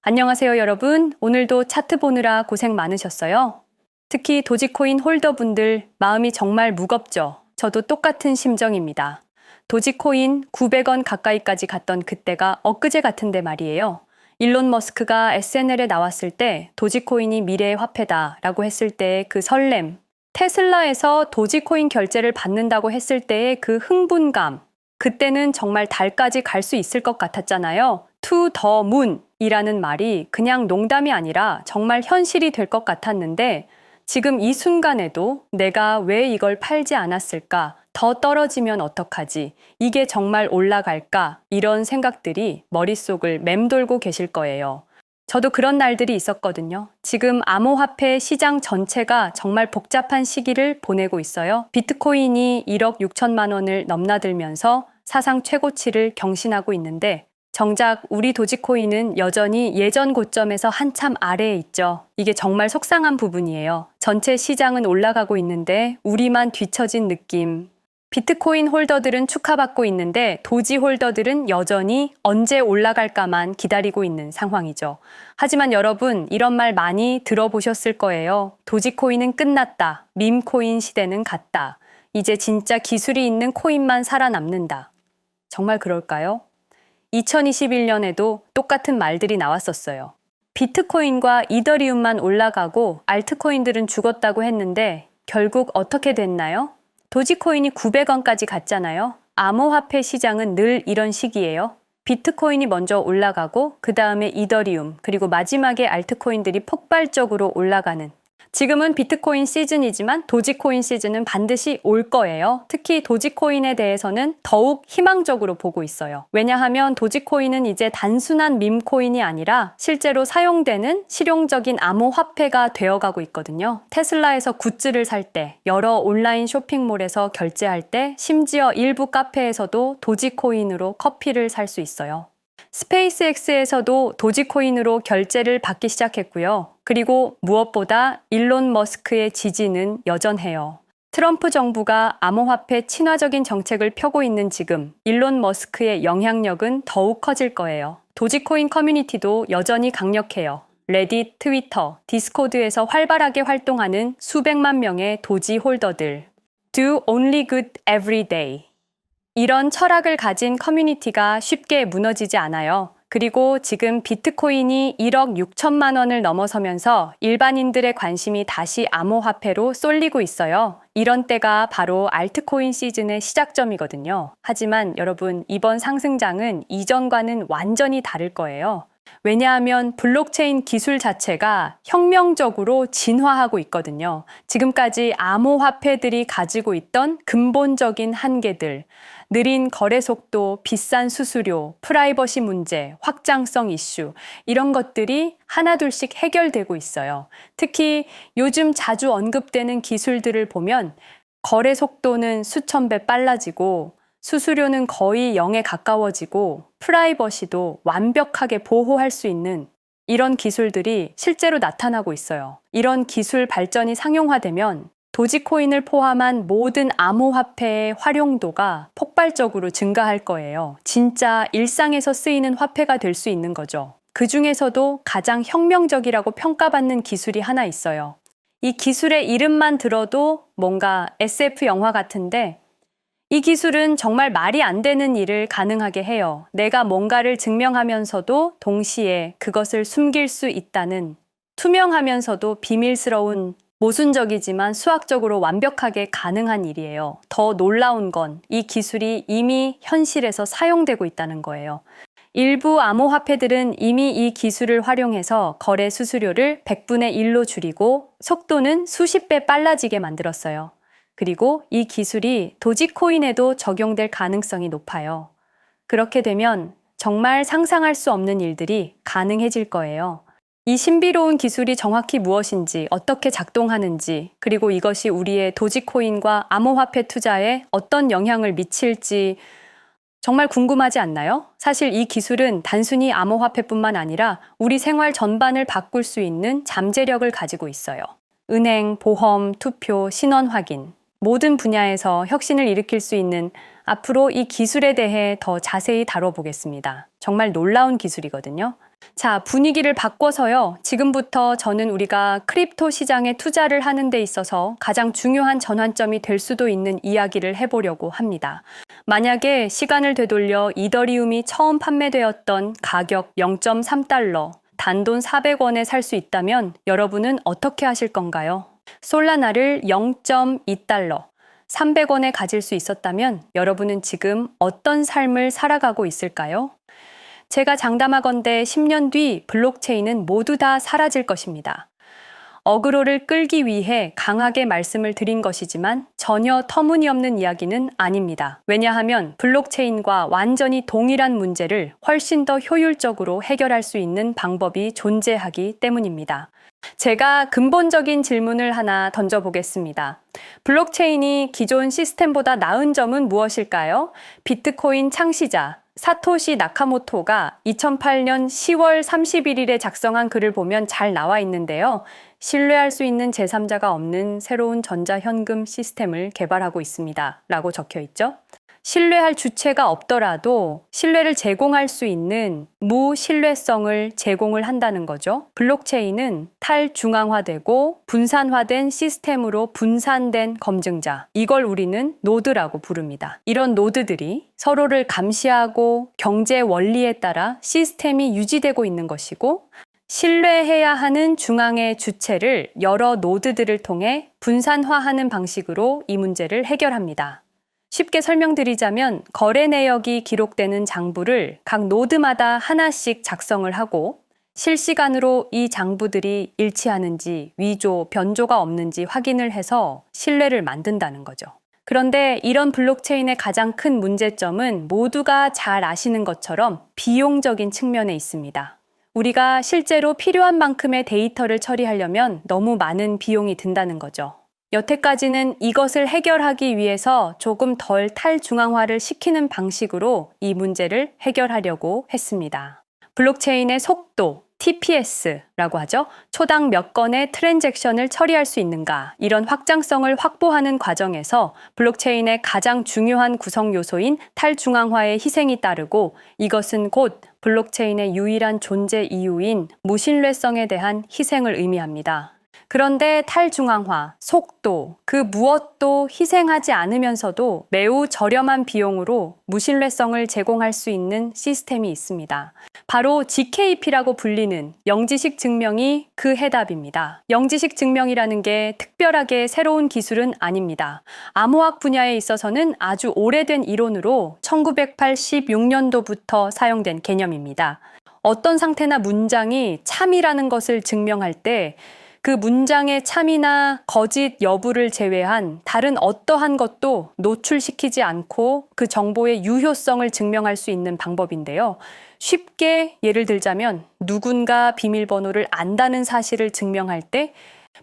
안녕하세요, 여러분. 오늘도 차트 보느라 고생 많으셨어요? 특히 도지코인 홀더분들 마음이 정말 무겁죠? 저도 똑같은 심정입니다. 도지코인 900원 가까이까지 갔던 그때가 엊그제 같은데 말이에요. 일론 머스크가 SNL에 나왔을 때 도지코인이 미래의 화폐다라고 했을 때의 그 설렘, 테슬라에서 도지코인 결제를 받는다고 했을 때의 그 흥분감, 그때는 정말 달까지 갈 수 있을 것 같았잖아요. To the moon 이라는 말이 그냥 농담이 아니라 정말 현실이 될 것 같았는데 지금 이 순간에도 내가 왜 이걸 팔지 않았을까? 더 떨어지면 어떡하지? 이게 정말 올라갈까? 이런 생각들이 머릿속을 맴돌고 계실 거예요. 저도 그런 날들이 있었거든요. 지금 암호화폐 시장 전체가 정말 복잡한 시기를 보내고 있어요. 비트코인이 1억 6천만 원을 넘나들면서 사상 최고치를 경신하고 있는데 정작 우리 도지코인은 여전히 예전 고점에서 한참 아래에 있죠. 이게 정말 속상한 부분이에요. 전체 시장은 올라가고 있는데 우리만 뒤처진 느낌. 비트코인 홀더들은 축하받고 있는데 도지 홀더들은 여전히 언제 올라갈까만 기다리고 있는 상황이죠. 하지만 여러분, 이런 말 많이 들어보셨을 거예요. 도지코인은 끝났다. 밈코인 시대는 갔다. 이제 진짜 기술이 있는 코인만 살아남는다. 정말 그럴까요? 2021년에도 똑같은 말들이 나왔었어요. 비트코인과 이더리움만 올라가고 알트코인들은 죽었다고 했는데 결국 어떻게 됐나요? 도지코인이 900원까지 갔잖아요. 암호화폐 시장은 늘 이런 식이에요. 비트코인이 먼저 올라가고 그 다음에 이더리움 그리고 마지막에 알트코인들이 폭발적으로 올라가는, 지금은 비트코인 시즌이지만 도지코인 시즌은 반드시 올 거예요. 특히 도지코인에 대해서는 더욱 희망적으로 보고 있어요. 왜냐하면 도지코인은 이제 단순한 밈코인이 아니라 실제로 사용되는 실용적인 암호화폐가 되어가고 있거든요. 테슬라에서 굿즈를 살 때, 여러 온라인 쇼핑몰에서 결제할 때, 심지어 일부 카페에서도 도지코인으로 커피를 살 수 있어요. 스페이스X에서도 도지코인으로 결제를 받기 시작했고요. 그리고 무엇보다 일론 머스크의 지지는 여전해요. 트럼프 정부가 암호화폐 친화적인 정책을 펴고 있는 지금 일론 머스크의 영향력은 더욱 커질 거예요. 도지코인 커뮤니티도 여전히 강력해요. 레딧, 트위터, 디스코드에서 활발하게 활동하는 수백만 명의 도지 홀더들. Do only good every day. 이런 철학을 가진 커뮤니티가 쉽게 무너지지 않아요. 그리고 지금 비트코인이 1억 6천만 원을 넘어서면서 일반인들의 관심이 다시 암호화폐로 쏠리고 있어요. 이런 때가 바로 알트코인 시즌의 시작점이거든요. 하지만 여러분, 이번 상승장은 이전과는 완전히 다를 거예요. 왜냐하면 블록체인 기술 자체가 혁명적으로 진화하고 있거든요. 지금까지 암호화폐들이 가지고 있던 근본적인 한계들, 느린 거래 속도, 비싼 수수료, 프라이버시 문제, 확장성 이슈, 이런 것들이 하나둘씩 해결되고 있어요. 특히 요즘 자주 언급되는 기술들을 보면 거래 속도는 수천 배 빨라지고 수수료는 거의 0에 가까워지고 프라이버시도 완벽하게 보호할 수 있는 이런 기술들이 실제로 나타나고 있어요. 이런 기술 발전이 상용화되면 도지코인을 포함한 모든 암호화폐의 활용도가 폭발적으로 증가할 거예요. 진짜 일상에서 쓰이는 화폐가 될 수 있는 거죠. 그 중에서도 가장 혁명적이라고 평가받는 기술이 하나 있어요. 이 기술의 이름만 들어도 뭔가 SF 영화 같은데 이 기술은 정말 말이 안 되는 일을 가능하게 해요. 내가 뭔가를 증명하면서도 동시에 그것을 숨길 수 있다는, 투명하면서도 비밀스러운, 모순적이지만 수학적으로 완벽하게 가능한 일이에요. 더 놀라운 건 이 기술이 이미 현실에서 사용되고 있다는 거예요. 일부 암호화폐들은 이미 이 기술을 활용해서 거래 수수료를 100분의 1로 줄이고 속도는 수십 배 빨라지게 만들었어요. 그리고 이 기술이 도지코인에도 적용될 가능성이 높아요. 그렇게 되면 정말 상상할 수 없는 일들이 가능해질 거예요. 이 신비로운 기술이 정확히 무엇인지, 어떻게 작동하는지, 그리고 이것이 우리의 도지코인과 암호화폐 투자에 어떤 영향을 미칠지 정말 궁금하지 않나요? 사실 이 기술은 단순히 암호화폐뿐만 아니라 우리 생활 전반을 바꿀 수 있는 잠재력을 가지고 있어요. 은행, 보험, 투표, 신원 확인, 모든 분야에서 혁신을 일으킬 수 있는, 앞으로 이 기술에 대해 더 자세히 다뤄보겠습니다. 정말 놀라운 기술이거든요. 자, 분위기를 바꿔서요. 지금부터 저는 우리가 크립토 시장에 투자를 하는 데 있어서 가장 중요한 전환점이 될 수도 있는 이야기를 해보려고 합니다. 만약에 시간을 되돌려 이더리움이 처음 판매되었던 가격 0.3달러, 단돈 400원에 살 수 있다면 여러분은 어떻게 하실 건가요? 솔라나를 0.2달러, 300원에 가질 수 있었다면 여러분은 지금 어떤 삶을 살아가고 있을까요? 제가 장담하건대 10년 뒤 블록체인은 모두 다 사라질 것입니다. 어그로를 끌기 위해 강하게 말씀을 드린 것이지만 전혀 터무니없는 이야기는 아닙니다. 왜냐하면 블록체인과 완전히 동일한 문제를 훨씬 더 효율적으로 해결할 수 있는 방법이 존재하기 때문입니다. 제가 근본적인 질문을 하나 던져보겠습니다. 블록체인이 기존 시스템보다 나은 점은 무엇일까요? 비트코인 창시자 사토시 나카모토가 2008년 10월 31일에 작성한 글을 보면 잘 나와 있는데요. 신뢰할 수 있는 제3자가 없는 새로운 전자현금 시스템을 개발하고 있습니다. 라고 적혀 있죠. 신뢰할 주체가 없더라도 신뢰를 제공할 수 있는 무신뢰성을 제공을 한다는 거죠. 블록체인은 탈중앙화되고 분산화된 시스템으로 분산된 검증자, 이걸 우리는 노드라고 부릅니다. 이런 노드들이 서로를 감시하고 경제 원리에 따라 시스템이 유지되고 있는 것이고, 신뢰해야 하는 중앙의 주체를 여러 노드들을 통해 분산화하는 방식으로 이 문제를 해결합니다. 쉽게 설명드리자면 거래 내역이 기록되는 장부를 각 노드마다 하나씩 작성을 하고 실시간으로 이 장부들이 일치하는지 위조, 변조가 없는지 확인을 해서 신뢰를 만든다는 거죠. 그런데 이런 블록체인의 가장 큰 문제점은 모두가 잘 아시는 것처럼 비용적인 측면에 있습니다. 우리가 실제로 필요한 만큼의 데이터를 처리하려면 너무 많은 비용이 든다는 거죠. 여태까지는 이것을 해결하기 위해서 조금 덜 탈중앙화를 시키는 방식으로 이 문제를 해결하려고 했습니다. 블록체인의 속도, TPS라고 하죠. 초당 몇 건의 트랜잭션을 처리할 수 있는가, 이런 확장성을 확보하는 과정에서 블록체인의 가장 중요한 구성 요소인 탈중앙화의 희생이 따르고, 이것은 곧 블록체인의 유일한 존재 이유인 무신뢰성에 대한 희생을 의미합니다. 그런데 탈중앙화, 속도, 그 무엇도 희생하지 않으면서도 매우 저렴한 비용으로 무신뢰성을 제공할 수 있는 시스템이 있습니다. 바로 GKP라고 불리는 영지식 증명이 그 해답입니다. 영지식 증명이라는 게 특별하게 새로운 기술은 아닙니다. 암호학 분야에 있어서는 아주 오래된 이론으로 1986년도부터 사용된 개념입니다. 어떤 상태나 문장이 참이라는 것을 증명할 때 그 문장의 참이나 거짓 여부를 제외한 다른 어떠한 것도 노출시키지 않고 그 정보의 유효성을 증명할 수 있는 방법인데요. 쉽게 예를 들자면 누군가 비밀번호를 안다는 사실을 증명할 때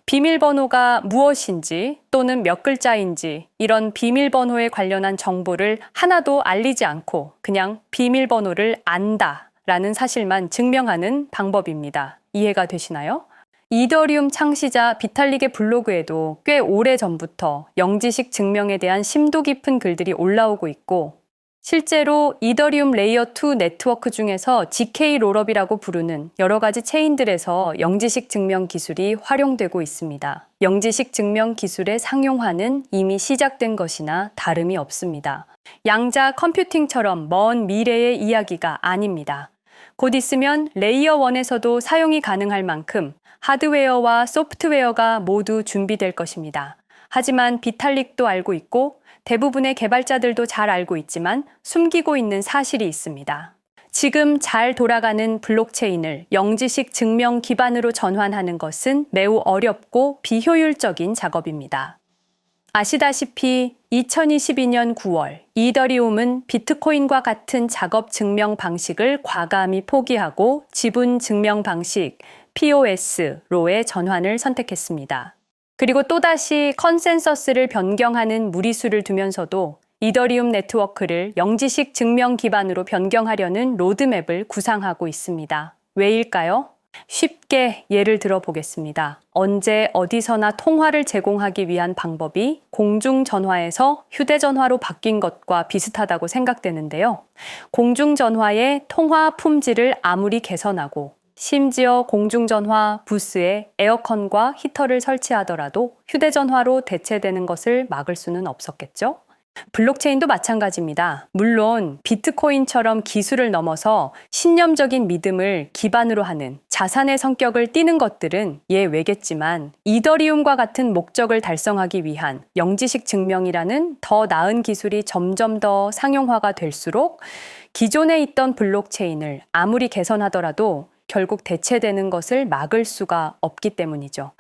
비밀번호가 무엇인지 또는 몇 글자인지 이런 비밀번호에 관련한 정보를 하나도 알리지 않고 그냥 비밀번호를 안다라는 사실만 증명하는 방법입니다. 이해가 되시나요? 이더리움 창시자 비탈릭의 블로그에도 꽤 오래 전부터 영지식 증명에 대한 심도 깊은 글들이 올라오고 있고, 실제로 이더리움 레이어 2 네트워크 중에서 GK 롤업이라고 부르는 여러 가지 체인들에서 영지식 증명 기술이 활용되고 있습니다. 영지식 증명 기술의 상용화는 이미 시작된 것이나 다름이 없습니다. 양자 컴퓨팅처럼 먼 미래의 이야기가 아닙니다. 곧 있으면 레이어 1에서도 사용이 가능할 만큼 하드웨어와 소프트웨어가 모두 준비될 것입니다. 하지만 비탈릭도 알고 있고 대부분의 개발자들도 잘 알고 있지만 숨기고 있는 사실이 있습니다. 지금 잘 돌아가는 블록체인을 영지식 증명 기반으로 전환하는 것은 매우 어렵고 비효율적인 작업입니다. 아시다시피 2022년 9월 이더리움은 비트코인과 같은 작업 증명 방식을 과감히 포기하고 지분 증명 방식 POS로의 전환을 선택했습니다. 그리고 또다시 컨센서스를 변경하는 무리수를 두면서도 이더리움 네트워크를 영지식 증명 기반으로 변경하려는 로드맵을 구상하고 있습니다. 왜일까요? 쉽게 예를 들어 보겠습니다. 언제 어디서나 통화를 제공하기 위한 방법이 공중전화에서 휴대전화로 바뀐 것과 비슷하다고 생각되는데요. 공중전화의 통화 품질을 아무리 개선하고 심지어 공중전화 부스에 에어컨과 히터를 설치하더라도 휴대전화로 대체되는 것을 막을 수는 없었겠죠? 블록체인도 마찬가지입니다. 물론 비트코인처럼 기술을 넘어서 신념적인 믿음을 기반으로 하는 자산의 성격을 띠는 것들은 예외겠지만 이더리움과 같은 목적을 달성하기 위한 영지식 증명이라는 더 나은 기술이 점점 더 상용화가 될수록 기존에 있던 블록체인을 아무리 개선하더라도 결국 대체되는 것을 막을 수가 없기 때문이죠.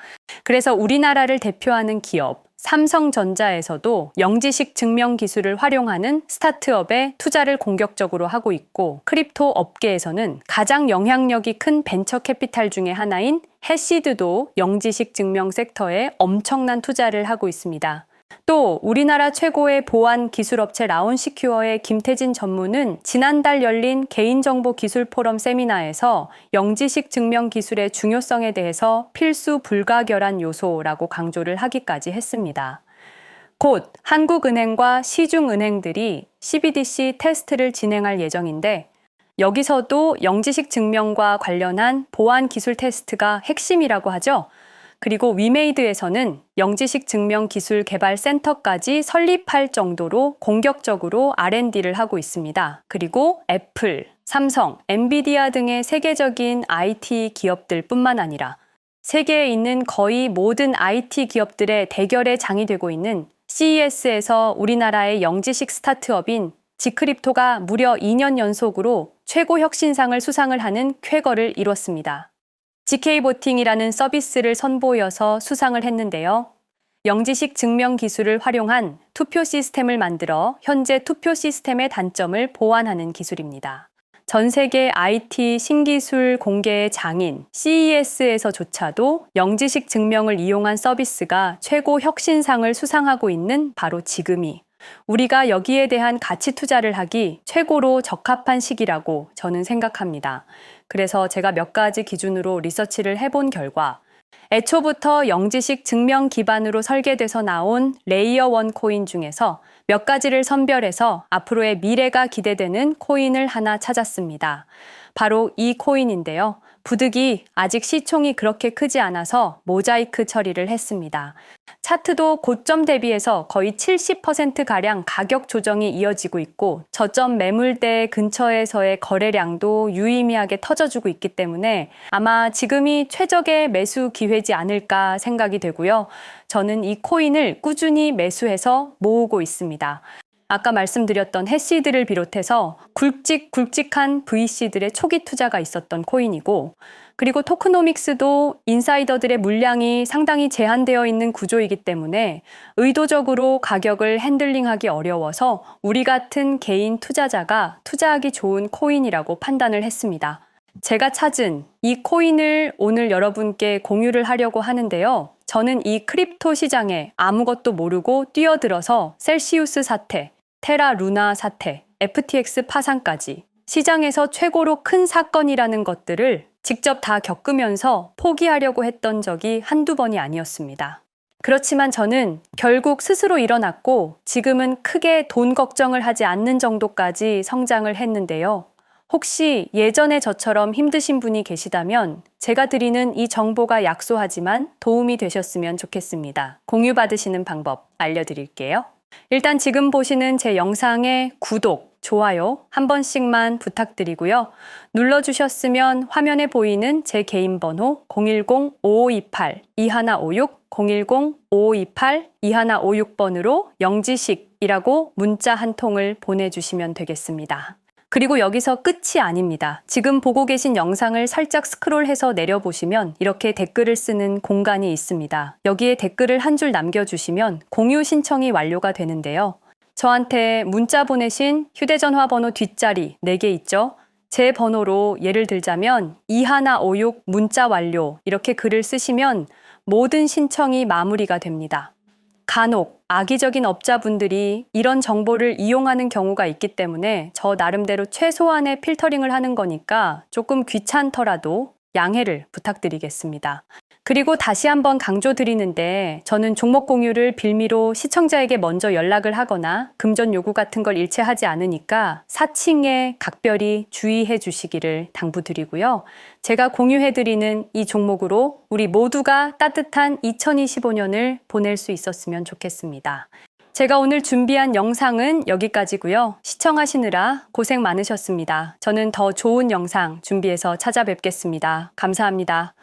그래서 우리나라를 대표하는 기업 삼성전자에서도 영지식 증명 기술을 활용하는 스타트업에 투자를 공격적으로 하고 있고, 크립토 업계에서는 가장 영향력이 큰 벤처 캐피탈 중에 하나인 해시드도 영지식 증명 섹터에 엄청난 투자를 하고 있습니다. 또 우리나라 최고의 보안 기술업체 라온시큐어의 김태진 전무는 지난달 열린 개인정보 기술 포럼 세미나에서 영지식 증명 기술의 중요성에 대해서 필수 불가결한 요소라고 강조를 하기까지 했습니다. 곧 한국은행과 시중은행들이 CBDC 테스트를 진행할 예정인데, 여기서도 영지식 증명과 관련한 보안 기술 테스트가 핵심이라고 하죠. 그리고 위메이드에서는 영지식 증명 기술 개발 센터까지 설립할 정도로 공격적으로 R&D를 하고 있습니다. 그리고 애플, 삼성, 엔비디아 등의 세계적인 IT 기업들 뿐만 아니라 세계에 있는 거의 모든 IT 기업들의 대결의 장이 되고 있는 CES에서 우리나라의 영지식 스타트업인 지크립토가 무려 2년 연속으로 최고 혁신상을 수상을 하는 쾌거를 이뤘습니다. GK보팅이라는 서비스를 선보여서 수상을 했는데요. 영지식 증명 기술을 활용한 투표 시스템을 만들어 현재 투표 시스템의 단점을 보완하는 기술입니다. 전 세계 IT 신기술 공개의 장인 CES에서조차도 영지식 증명을 이용한 서비스가 최고 혁신상을 수상하고 있는 바로 지금이 우리가 여기에 대한 가치 투자를 하기 최고로 적합한 시기라고 저는 생각합니다. 그래서 제가 몇 가지 기준으로 리서치를 해본 결과 애초부터 영지식 증명 기반으로 설계돼서 나온 레이어 1 코인 중에서 몇 가지를 선별해서 앞으로의 미래가 기대되는 코인을 하나 찾았습니다. 바로 이 코인인데요. 부득이 아직 시총이 그렇게 크지 않아서 모자이크 처리를 했습니다. 차트도 고점 대비해서 거의 70%가량 가격 조정이 이어지고 있고, 저점 매물대 근처에서의 거래량도 유의미하게 터져주고 있기 때문에 아마 지금이 최적의 매수 기회지 않을까 생각이 되고요. 저는 이 코인을 꾸준히 매수해서 모으고 있습니다. 아까 말씀드렸던 해시드를 비롯해서 굵직굵직한 VC들의 초기 투자가 있었던 코인이고, 그리고 토크노믹스도 인사이더들의 물량이 상당히 제한되어 있는 구조이기 때문에 의도적으로 가격을 핸들링하기 어려워서 우리 같은 개인 투자자가 투자하기 좋은 코인이라고 판단을 했습니다. 제가 찾은 이 코인을 오늘 여러분께 공유를 하려고 하는데요. 저는 이 크립토 시장에 아무것도 모르고 뛰어들어서 셀시우스 사태, 테라 루나 사태, FTX 파산까지 시장에서 최고로 큰 사건이라는 것들을 직접 다 겪으면서 포기하려고 했던 적이 한두 번이 아니었습니다. 그렇지만 저는 결국 스스로 일어났고 지금은 크게 돈 걱정을 하지 않는 정도까지 성장을 했는데요. 혹시 예전에 저처럼 힘드신 분이 계시다면 제가 드리는 이 정보가 약소하지만 도움이 되셨으면 좋겠습니다. 공유 받으시는 방법 알려드릴게요. 일단 지금 보시는 제 영상의 구독, 좋아요 한 번씩만 부탁드리고요. 눌러주셨으면 화면에 보이는 제 개인 번호 010-5528-2156, 010-5528-2156번으로 영지식이라고 문자 한 통을 보내주시면 되겠습니다. 그리고 여기서 끝이 아닙니다. 지금 보고 계신 영상을 살짝 스크롤해서 내려보시면 이렇게 댓글을 쓰는 공간이 있습니다. 여기에 댓글을 한 줄 남겨주시면 공유 신청이 완료가 되는데요. 저한테 문자 보내신 휴대전화 번호 뒷자리 4개 있죠? 제 번호로 예를 들자면 2156 문자 완료 이렇게 글을 쓰시면 모든 신청이 마무리가 됩니다. 간혹 악의적인 업자분들이 이런 정보를 이용하는 경우가 있기 때문에 저 나름대로 최소한의 필터링을 하는 거니까 조금 귀찮더라도 양해를 부탁드리겠습니다. 그리고 다시 한번 강조드리는데 저는 종목 공유를 빌미로 시청자에게 먼저 연락을 하거나 금전 요구 같은 걸 일체하지 않으니까 사칭에 각별히 주의해 주시기를 당부드리고요. 제가 공유해드리는 이 종목으로 우리 모두가 따뜻한 2025년을 보낼 수 있었으면 좋겠습니다. 제가 오늘 준비한 영상은 여기까지고요. 시청하시느라 고생 많으셨습니다. 저는 더 좋은 영상 준비해서 찾아뵙겠습니다. 감사합니다.